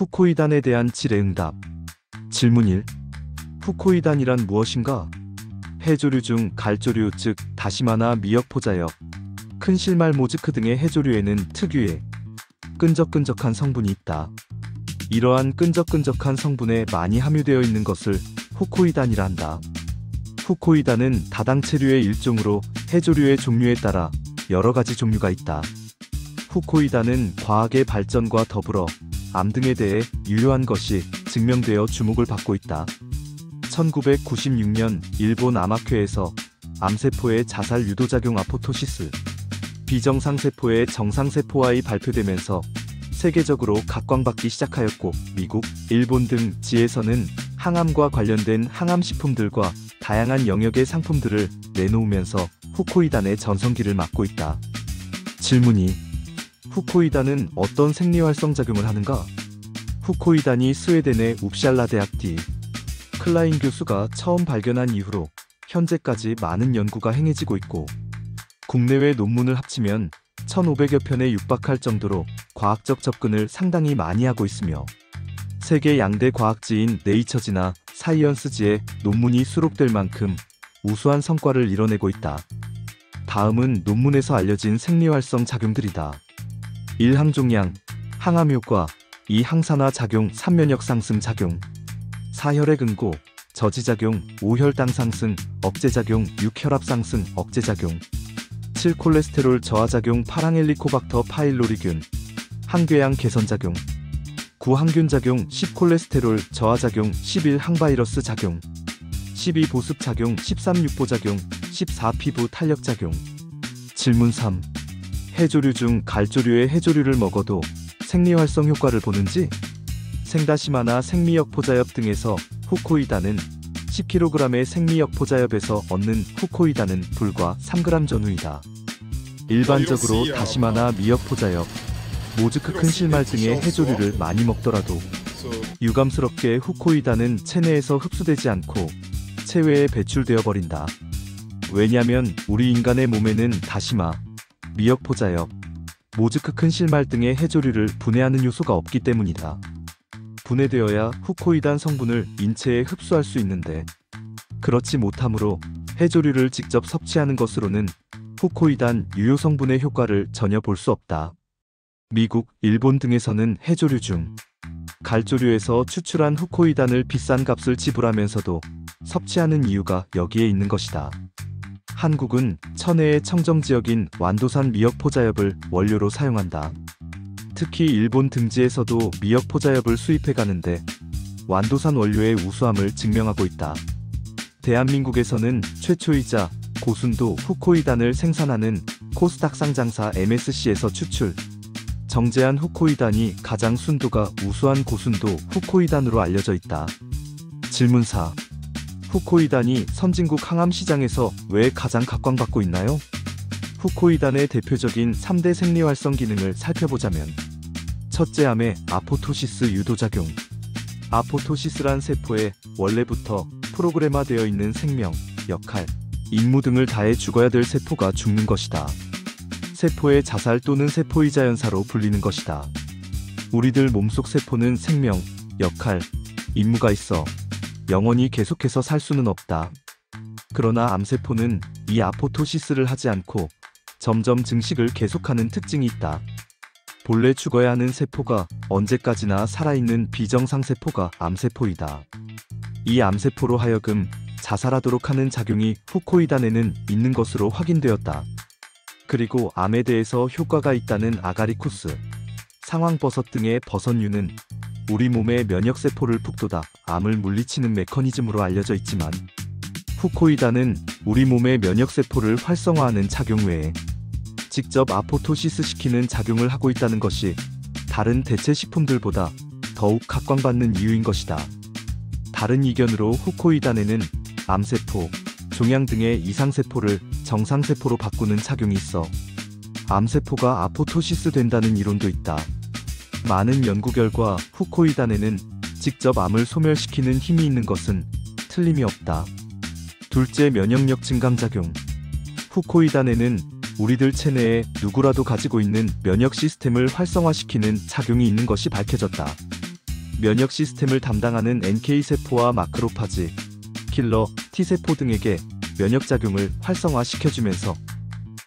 후코이단에 대한 질의응답. 질문 1. 후코이단이란 무엇인가? 해조류 중 갈조류 즉 다시마나 미역 포자엽, 큰 실말 모즈크 등의 해조류에는 특유의 끈적끈적한 성분이 있다. 이러한 끈적끈적한 성분에 많이 함유되어 있는 것을 후코이단이라 한다. 후코이단은 다당체류의 일종으로 해조류의 종류에 따라 여러 가지 종류가 있다. 후코이단은 과학의 발전과 더불어 암 등에 대해 유효한 것이 증명되어 주목을 받고 있다. 1996년 일본 암학회에서 암세포의 자살 유도작용 아포토시스, 비정상세포의 정상세포화이 발표되면서 세계적으로 각광받기 시작하였고, 미국, 일본 등 지에서는 항암과 관련된 항암식품들과 다양한 영역의 상품들을 내놓으면서 후코이단의 전성기를 맞고 있다. 질문 2. 후코이단은 어떤 생리활성작용을 하는가? 후코이단이 스웨덴의 웁샬라 대학 D. 클라인 교수가 처음 발견한 이후로 현재까지 많은 연구가 행해지고 있고, 국내외 논문을 합치면 1500여 편에 육박할 정도로 과학적 접근을 상당히 많이 하고 있으며, 세계 양대 과학지인 네이처지나 사이언스지에 논문이 수록될 만큼 우수한 성과를 이뤄내고 있다. 다음은 논문에서 알려진 생리활성 작용들이다. 1. 항종양, 항암효과. 2. 항산화 작용, 3. 면역 상승 작용. 4. 혈액 응고, 저지작용. 5. 혈당 상승, 억제작용. 6. 혈압 상승, 억제작용. 7. 콜레스테롤 저하작용, 8. 항헬리코박터 파일로리균, 항궤양 개선작용. 9. 항균작용. 10. 콜레스테롤 저하작용. 11. 항바이러스 작용. 12. 보습작용. 13. 육보작용. 14. 피부 탄력작용. 질문 3. 해조류 중 갈조류의 해조류를 먹어도 생리활성 효과를 보는지? 생다시마나 생미역 포자엽 등에서 후코이단은 10kg의 생미역 포자엽에서 얻는 후코이단은 불과 3g 전후이다. 일반적으로 다시마나 미역 포자엽, 모즈크 큰 실말 등의 해조류를 많이 먹더라도 유감스럽게 후코이단은 체내에서 흡수되지 않고 체외에 배출되어 버린다. 왜냐면 우리 인간의 몸에는 다시마, 미역 포자엽, 모즈크 큰 실말 등의 해조류를 분해하는 요소가 없기 때문이다. 분해되어야 후코이단 성분을 인체에 흡수할 수 있는데, 그렇지 못하므로 해조류를 직접 섭취하는 것으로는 후코이단 유효 성분의 효과를 전혀 볼 수 없다. 미국, 일본 등에서는 해조류 중 갈조류에서 추출한 후코이단을 비싼 값을 지불하면서도 섭취하는 이유가 여기에 있는 것이다. 한국은 천혜의 청정지역인 완도산 미역 포자엽을 원료로 사용한다. 특히 일본 등지에서도 미역 포자엽을 수입해 가는데 완도산 원료의 우수함을 증명하고 있다. 대한민국에서는 최초이자 고순도 후코이단을 생산하는 코스닥 상장사 MSC에서 추출, 정제한 후코이단이 가장 순도가 우수한 고순도 후코이단으로 알려져 있다. 질문 4. 후코이단이 선진국 항암 시장에서 왜 가장 각광받고 있나요? 후코이단의 대표적인 3대 생리활성 기능을 살펴보자면, 첫째, 암의 아포토시스 유도작용. 아포토시스란 세포에 원래부터 프로그래마되어 있는 생명, 역할, 임무 등을 다해 죽어야 될 세포가 죽는 것이다. 세포의 자살 또는 세포이자연사로 불리는 것이다. 우리들 몸속 세포는 생명, 역할, 임무가 있어 영원히 계속해서 살 수는 없다. 그러나 암세포는 이 아포토시스를 하지 않고 점점 증식을 계속하는 특징이 있다. 본래 죽어야 하는 세포가 언제까지나 살아있는 비정상세포가 암세포이다. 이 암세포로 하여금 자살하도록 하는 작용이 후코이단에는 있는 것으로 확인되었다. 그리고 암에 대해서 효과가 있다는 아가리쿠스, 상황버섯 등의 버섯류는 우리 몸의 면역세포를 북돋아 암을 물리치는 메커니즘으로 알려져 있지만, 후코이단은 우리 몸의 면역세포를 활성화하는 작용 외에 직접 아포토시스 시키는 작용을 하고 있다는 것이 다른 대체 식품들보다 더욱 각광받는 이유인 것이다. 다른 이견으로 후코이단에는 암세포, 종양 등의 이상세포를 정상세포로 바꾸는 작용이 있어 암세포가 아포토시스 된다는 이론도 있다. 많은 연구 결과 후코이단에는 직접 암을 소멸시키는 힘이 있는 것은 틀림이 없다. 둘째, 면역력 증강작용. 후코이단에는 우리들 체내에 누구라도 가지고 있는 면역 시스템을 활성화시키는 작용이 있는 것이 밝혀졌다. 면역 시스템을 담당하는 NK세포와 마크로파지, 킬러 T세포 등에게 면역작용을 활성화시켜주면서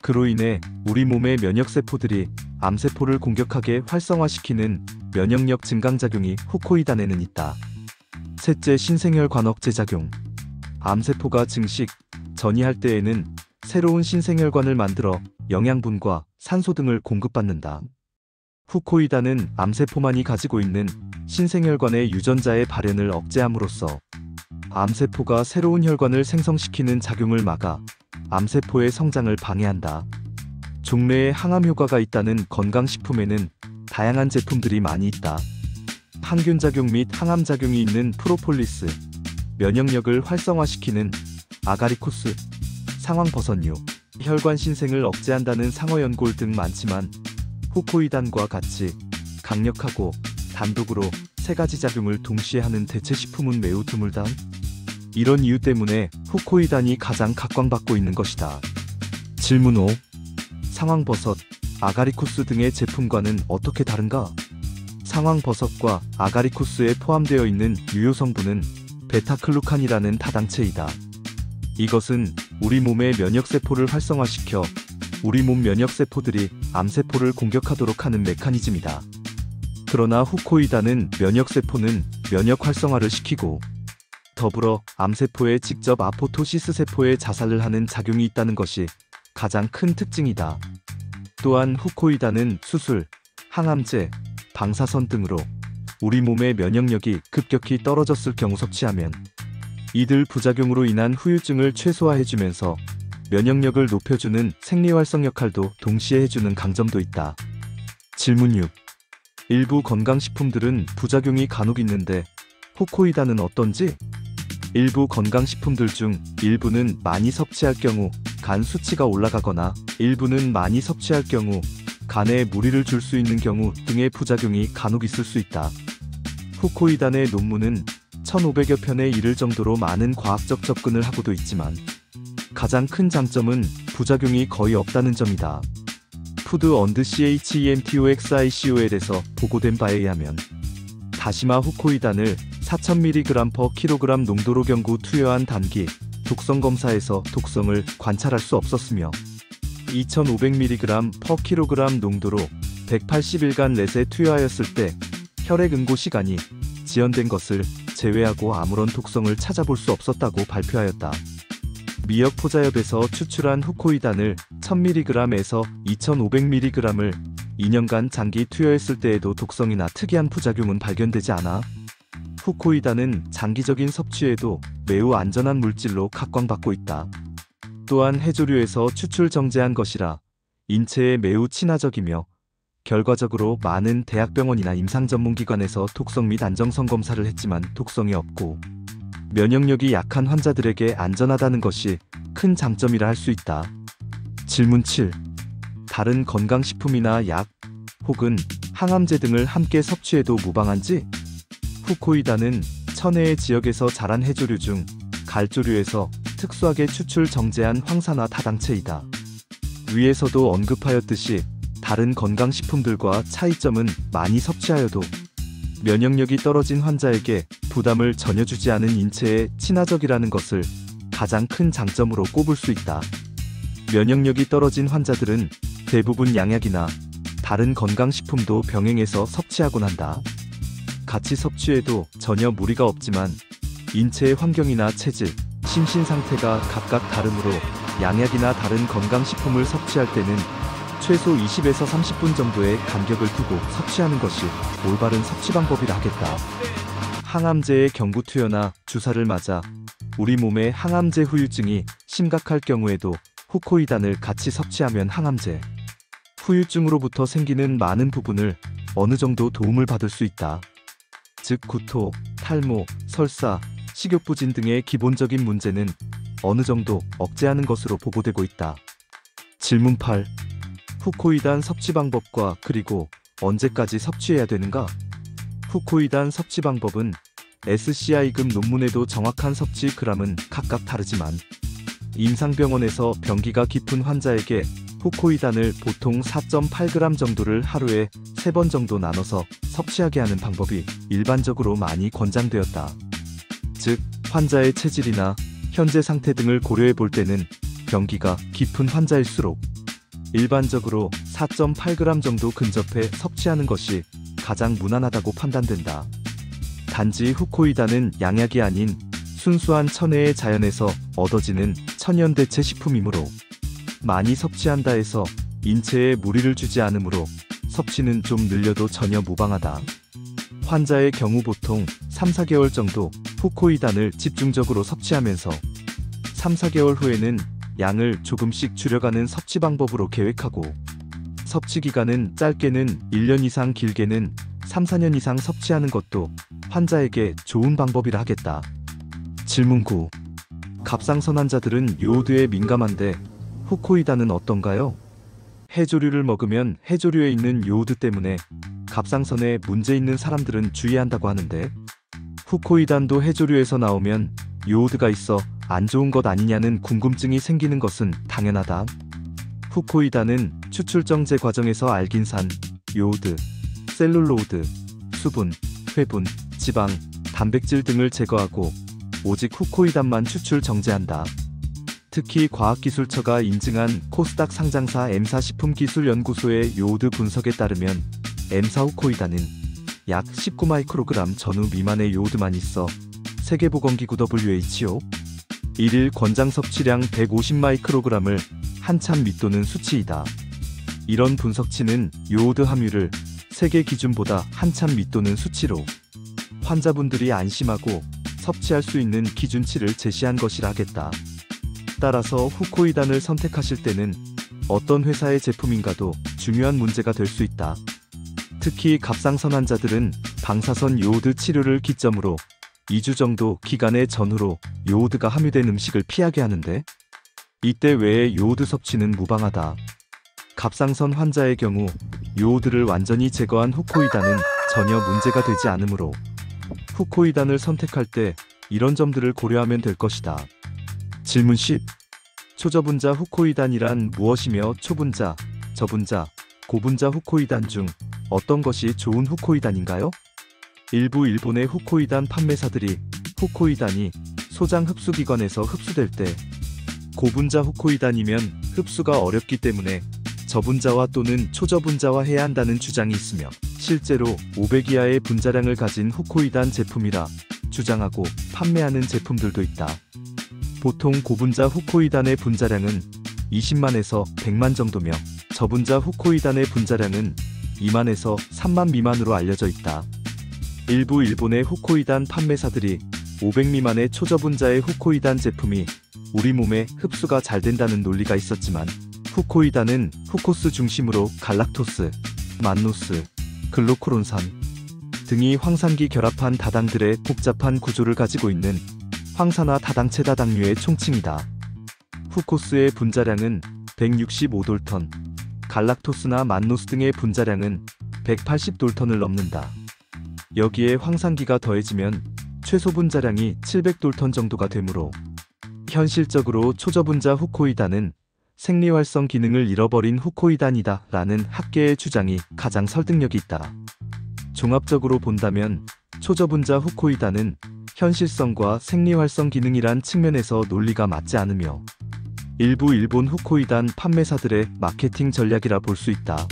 그로 인해 우리 몸의 면역세포들이 암세포를 공격하게 활성화시키는 면역력 증강작용이 후코이단에는 있다. 셋째, 신생혈관 억제작용. 암세포가 증식, 전이할 때에는 새로운 신생혈관을 만들어 영양분과 산소 등을 공급받는다. 후코이단은 암세포만이 가지고 있는 신생혈관의 유전자의 발현을 억제함으로써 암세포가 새로운 혈관을 생성시키는 작용을 막아 암세포의 성장을 방해한다. 종래에 항암 효과가 있다는 건강식품에는 다양한 제품들이 많이 있다. 항균작용 및 항암작용이 있는 프로폴리스, 면역력을 활성화시키는 아가리쿠스, 상황버섯류, 혈관 신생을 억제한다는 상어연골 등 많지만 후코이단과 같이 강력하고 단독으로 세 가지 작용을 동시에 하는 대체식품은 매우 드물다. 이런 이유 때문에 후코이단이 가장 각광받고 있는 것이다. 질문 5. 상황버섯, 아가리쿠스 등의 제품과는 어떻게 다른가? 상황버섯과 아가리쿠스에 포함되어 있는 유효 성분은 베타클루칸이라는 다당체이다. 이것은 우리 몸의 면역세포를 활성화시켜 우리 몸 면역세포들이 암세포를 공격하도록 하는 메커니즘이다. 그러나 후코이단은 면역세포는 면역 활성화를 시키고 더불어 암세포에 직접 아포토시스 세포의 자살을 하는 작용이 있다는 것이 가장 큰 특징이다. 또한 후코이단은 수술, 항암제, 방사선 등으로 우리 몸의 면역력이 급격히 떨어졌을 경우 섭취하면 이들 부작용으로 인한 후유증을 최소화해주면서 면역력을 높여주는 생리활성 역할도 동시에 해주는 강점도 있다. 질문 6. 일부 건강식품들은 부작용이 간혹 있는데 후코이단은 어떤지? 일부 건강식품들 중 일부는 많이 섭취할 경우 간 수치가 올라가거나 일부는 많이 섭취할 경우 간에 무리를 줄 수 있는 경우 등의 부작용이 간혹 있을 수 있다. 후코이단의 논문은 1500여 편에 이를 정도로 많은 과학적 접근을 하고도 있지만 가장 큰 장점은 부작용이 거의 없다는 점이다. 푸드 언드 CHENTOXICOL에서 보고된 바에 의하면 다시마 후코이단을 4000mg/kg 농도로 경구 투여한 단기 독성 검사에서 독성을 관찰할 수 없었으며 2500mg/kg 농도로 180일간 렛에 투여하였을 때 혈액 응고 시간이 지연된 것을 제외하고 아무런 독성을 찾아볼 수 없었다고 발표하였다. 미역 포자엽에서 추출한 후코이단을 1000mg에서 2500mg을 2년간 장기 투여했을 때에도 독성이나 특이한 부작용은 발견되지 않아 후코이단은 장기적인 섭취에도 매우 안전한 물질로 각광받고 있다. 또한 해조류에서 추출 정제한 것이라 인체에 매우 친화적이며 결과적으로 많은 대학병원이나 임상전문기관에서 독성 및 안정성 검사를 했지만 독성이 없고 면역력이 약한 환자들에게 안전하다는 것이 큰 장점이라 할 수 있다. 질문 7. 다른 건강식품이나 약 혹은 항암제 등을 함께 섭취해도 무방한지? 후코이단은 천혜의 지역에서 자란 해조류 중 갈조류에서 특수하게 추출 정제한 황산화 다당체이다. 위에서도 언급하였듯이 다른 건강식품들과 차이점은 많이 섭취하여도 면역력이 떨어진 환자에게 부담을 전혀 주지 않은 인체에 친화적이라는 것을 가장 큰 장점으로 꼽을 수 있다. 면역력이 떨어진 환자들은 대부분 양약이나 다른 건강식품도 병행해서 섭취하곤 한다. 같이 섭취해도 전혀 무리가 없지만 인체의 환경이나 체질, 심신 상태가 각각 다르므로 양약이나 다른 건강식품을 섭취할 때는 최소 20에서 30분 정도의 간격을 두고 섭취하는 것이 올바른 섭취 방법이라 하겠다. 항암제의 경구 투여나 주사를 맞아 우리 몸에 항암제 후유증이 심각할 경우에도 후코이단을 같이 섭취하면 항암제 후유증으로부터 생기는 많은 부분을 어느 정도 도움을 받을 수 있다. 즉 구토, 탈모, 설사, 식욕부진 등의 기본적인 문제는 어느 정도 억제하는 것으로 보고되고 있다. 질문 8. 후코이단 섭취 방법과 그리고 언제까지 섭취해야 되는가? 후코이단 섭취 방법은 SCI급 논문에도 정확한 섭취 그램은 각각 다르지만 임상병원에서 병기가 깊은 환자에게 후코이단을 보통 4.8g 정도를 하루에 3번 정도 나눠서 섭취하게 하는 방법이 일반적으로 많이 권장되었다. 즉, 환자의 체질이나 현재 상태 등을 고려해 볼 때는 병기가 깊은 환자일수록 일반적으로 4.8g 정도 근접해 섭취하는 것이 가장 무난하다고 판단된다. 단지 후코이단은 양약이 아닌 순수한 천혜의 자연에서 얻어지는 천연대체 식품이므로 많이 섭취한다 해서 인체에 무리를 주지 않으므로 섭취는 좀 늘려도 전혀 무방하다. 환자의 경우 보통 3-4개월 정도 후코이단을 집중적으로 섭취하면서 3-4개월 후에는 양을 조금씩 줄여가는 섭취 방법으로 계획하고, 섭취 기간은 짧게는 1년 이상 길게는 3-4년 이상 섭취하는 것도 환자에게 좋은 방법이라 하겠다. 질문 9. 갑상선 환자들은 요오드에 민감한데 후코이단은 어떤가요? 해조류를 먹으면 해조류에 있는 요오드 때문에 갑상선에 문제 있는 사람들은 주의한다고 하는데, 후코이단도 해조류에서 나오면 요오드가 있어 안 좋은 것 아니냐는 궁금증이 생기는 것은 당연하다. 후코이단은 추출정제 과정에서 알긴산, 요오드, 셀룰로이드, 수분, 회분, 지방, 단백질 등을 제거하고 오직 후코이단만 추출 정제한다. 특히 과학기술처가 인증한 코스닥 상장사 M사 식품기술연구소의 요오드 분석에 따르면 M사 후코이단은 약 19마이크로그램 전후 미만의 요오드만 있어 세계보건기구 WHO 1일 권장 섭취량 150마이크로그램을 한참 밑도는 수치이다. 이런 분석치는 요오드 함유를 세계 기준보다 한참 밑도는 수치로 환자분들이 안심하고 섭취할 수 있는 기준치를 제시한 것이라 하겠다. 따라서 후코이단을 선택하실 때는 어떤 회사의 제품인가도 중요한 문제가 될 수 있다. 특히 갑상선 환자들은 방사선 요오드 치료를 기점으로 2주 정도 기간의 전후로 요오드가 함유된 음식을 피하게 하는데, 이때 외에 요오드 섭취는 무방하다. 갑상선 환자의 경우 요오드를 완전히 제거한 후코이단은 전혀 문제가 되지 않으므로 후코이단을 선택할 때 이런 점들을 고려하면 될 것이다. 질문 10. 초저분자 후코이단이란 무엇이며 초분자, 저분자, 고분자 후코이단 중 어떤 것이 좋은 후코이단인가요? 일부 일본의 후코이단 판매사들이 후코이단이 소장 흡수기관에서 흡수될 때 고분자 후코이단이면 흡수가 어렵기 때문에 저분자화 또는 초저분자화 해야 한다는 주장이 있으며, 실제로 500 이하의 분자량을 가진 후코이단 제품이라 주장하고 판매하는 제품들도 있다. 보통 고분자 후코이단의 분자량은 20만에서 100만 정도며 저분자 후코이단의 분자량은 2만에서 3만 미만으로 알려져 있다. 일부 일본의 후코이단 판매사들이 500 미만의 초저분자의 후코이단 제품이 우리 몸에 흡수가 잘 된다는 논리가 있었지만, 후코이단은 후코스 중심으로 갈락토스, 만노스, 글루코론산 등이 황산기 결합한 다당들의 복잡한 구조를 가지고 있는 황산화 다당체 다당류의 총칭이다. 후코스의 분자량은 165돌턴, 갈락토스나 만노스 등의 분자량은 180돌턴을 넘는다. 여기에 황산기가 더해지면 최소 분자량이 700돌턴 정도가 되므로 현실적으로 초저분자 후코이단은 생리활성 기능을 잃어버린 후코이단이다 라는 학계의 주장이 가장 설득력이 있다. 종합적으로 본다면 초저분자 후코이단은 현실성과 생리활성 기능이란 측면에서 논리가 맞지 않으며 일부 일본 후코이단 판매사들의 마케팅 전략이라 볼 수 있다.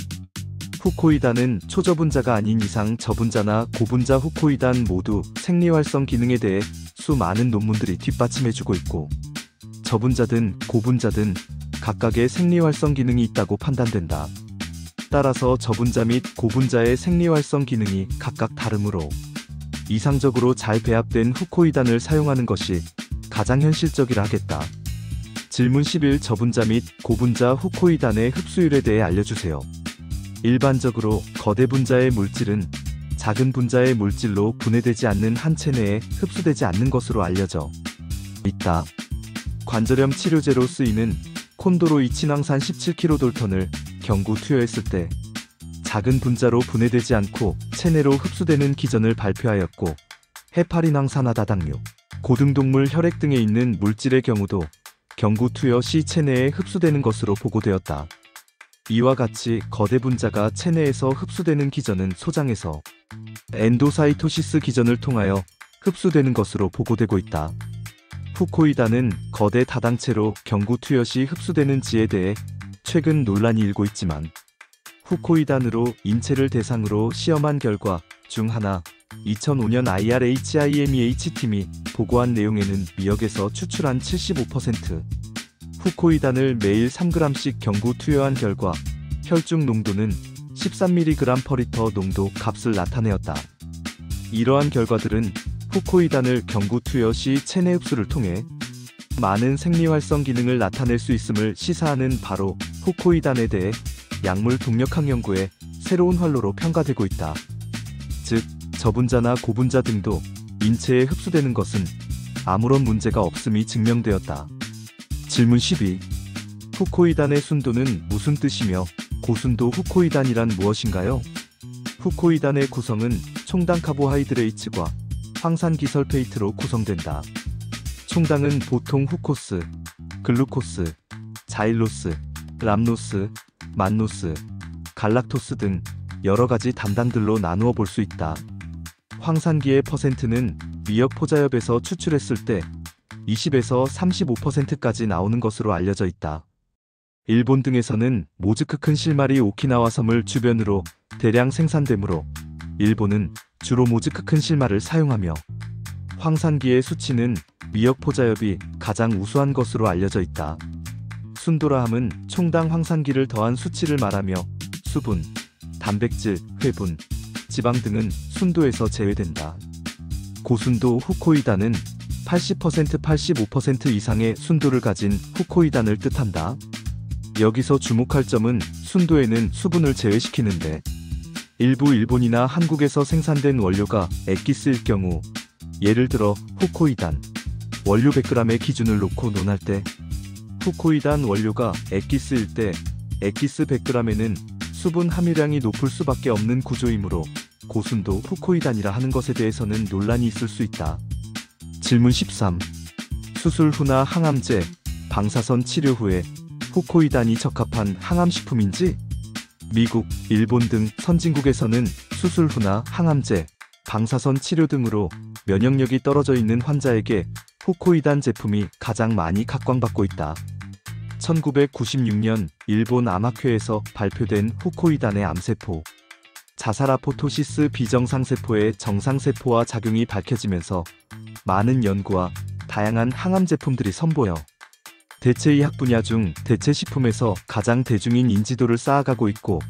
후코이단은 초저분자가 아닌 이상 저분자나 고분자 후코이단 모두 생리활성 기능에 대해 수많은 논문들이 뒷받침해주고 있고, 저분자든 고분자든 각각의 생리활성 기능이 있다고 판단된다. 따라서 저분자 및 고분자의 생리활성 기능이 각각 다르므로 이상적으로 잘 배합된 후코이단을 사용하는 것이 가장 현실적이라 하겠다. 질문 11. 저분자 및 고분자 후코이단의 흡수율에 대해 알려주세요. 일반적으로 거대 분자의 물질은 작은 분자의 물질로 분해되지 않는 한 체내에 흡수되지 않는 것으로 알려져 있다. 관절염 치료제로 쓰이는 콘도로이친황산 17kDolton을 경구 투여했을 때 작은 분자로 분해되지 않고 체내로 흡수되는 기전을 발표하였고, 헤파린황산화 다당류, 고등동물 혈액 등에 있는 물질의 경우도 경구 투여 시 체내에 흡수되는 것으로 보고되었다. 이와 같이 거대 분자가 체내에서 흡수되는 기전은 소장에서 엔도사이토시스 기전을 통하여 흡수되는 것으로 보고되고 있다. 후코이단은 거대 다당체로 경구 투여 시 흡수되는지에 대해 최근 논란이 일고 있지만 후코이단으로 인체를 대상으로 시험한 결과 중 하나 2005년 IRHIMEH팀이 보고한 내용에는 미역에서 추출한 75% 후코이단을 매일 3g씩 경구 투여한 결과 혈중 농도는 13mg/L 농도 값을 나타내었다. 이러한 결과들은 후코이단을 경구 투여 시 체내 흡수를 통해 많은 생리활성 기능을 나타낼 수 있음을 시사하는 바로 후코이단에 대해 약물 동력학 연구의 새로운 활로로 평가되고 있다. 즉, 저분자나 고분자 등도 인체에 흡수되는 것은 아무런 문제가 없음이 증명되었다. 질문 12. 후코이단의 순도는 무슨 뜻이며 고순도 후코이단이란 무엇인가요? 후코이단의 구성은 총당 카보하이드레이츠과 황산기설페이트로 구성된다. 총당은 보통 후코스, 글루코스, 자일로스, 람노스, 만노스, 갈락토스 등 여러가지 담당들로 나누어 볼 수 있다. 황산기의 퍼센트는 미역 포자엽에서 추출했을 때 20에서 35%까지 나오는 것으로 알려져 있다. 일본 등에서는 모즈크 큰 실말이 오키나와 섬을 주변으로 대량 생산되므로 일본은 주로 모즈크 큰 실말을 사용하며 황산기의 수치는 미역 포자엽이 가장 우수한 것으로 알려져 있다. 순도라 함은 총당 황산기를 더한 수치를 말하며 수분, 단백질, 회분, 지방 등은 순도에서 제외된다. 고순도 후코이단은 80% 85% 이상의 순도를 가진 후코이단을 뜻한다. 여기서 주목할 점은 순도에는 수분을 제외시키는데 일부 일본이나 한국에서 생산된 원료가 액기스일 경우 예를 들어 후코이단 원료 100g의 기준을 놓고 논할 때 후코이단 원료가 액기스일 때 액기스 100g에는 수분 함유량이 높을 수밖에 없는 구조이므로 고순도 후코이단이라 하는 것에 대해서는 논란이 있을 수 있다. 질문 13. 수술 후나 항암제, 방사선 치료 후에 후코이단이 적합한 항암식품인지? 미국, 일본 등 선진국에서는 수술 후나 항암제, 방사선 치료 등으로 면역력이 떨어져 있는 환자에게 후코이단 제품이 가장 많이 각광받고 있다. 1996년 일본 암학회에서 발표된 후코이단의 암세포, 자살아포토시스 비정상세포의 정상세포와 작용이 밝혀지면서 많은 연구와 다양한 항암 제품들이 선보여 대체의학 분야 중 대체식품에서 가장 대중인 인지도를 쌓아가고 있고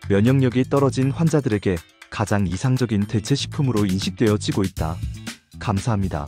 면역력이 떨어진 환자들에게 가장 이상적인 대체식품으로 인식되어지고 있다. 감사합니다.